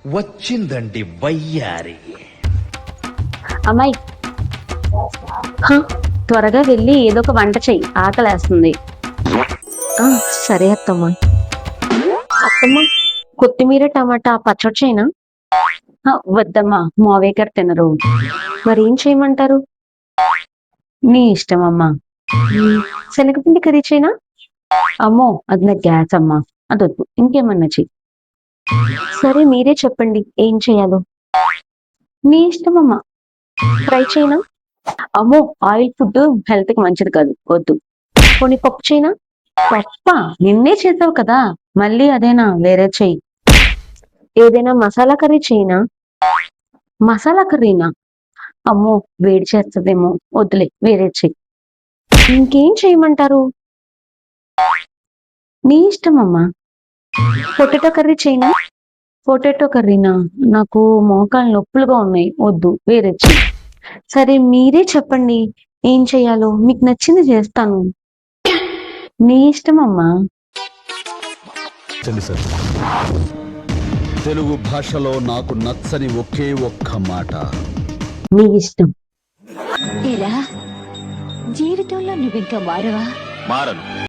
వచ్చిందండి వయ్యారి. అమ్మాయి త్వరగా వెళ్ళి ఏదో ఒక వంట చెయ్యి, ఆకలేస్తుంది. సరే అత్తమ్మ. అత్తమ్మ, కొత్తిమీర టమాటా పచ్చడి చేయనా? వద్దమ్మా, మావయ్య గారు తినరు. మరేం చేయమంటారు? నీ ఇష్టం అమ్మా. శనగపిండి కర్రీ చేయనా? అమ్మో, అది నా గ్యాస్ అమ్మా, అదొద్దు, ఇంకేమన్నా చెయ్యి. సరే మీరే చెప్పండి ఏం చేయాలో. నీ ఇష్టం అమ్మా. ఫ్రై చేయనా? అమ్మో, ఆయిల్ ఫుడ్ హెల్త్ కి మంచిది కాదు, వద్దు. కొన్ని పప్పు చేయనా? పప్పా, నిన్నే చేసావు కదా, మళ్ళీ అదేనా? వేరే చెయ్యి. ఏదైనా మసాలా కర్రీ చేయనా? మసాలా కర్రీనా? అమ్మో, వేడి చేస్తుందేమో, వద్దులే, వేరే చెయ్యి. ఇంకేం చేయమంటారు? నీ ఇష్టం అమ్మా. పొటాటో కర్రీ చేయనా? పొటాటో కర్రీనా? నాకు మోకాలు నొప్పులుగా ఉన్నాయి, వద్దు, వేరే చెయ్యి. సరే మీరే చెప్పండి ఏం చెయ్యాలో, మీకు నచ్చింది చేస్తాను. నీ ఇష్టం అమ్మా. తెలుగు భాషలో నాకు నచ్చని ఒకే ఒక్క మాట. నీ ఇష్టం. జీవితంలో నువ్వింకా మారవా? మారను.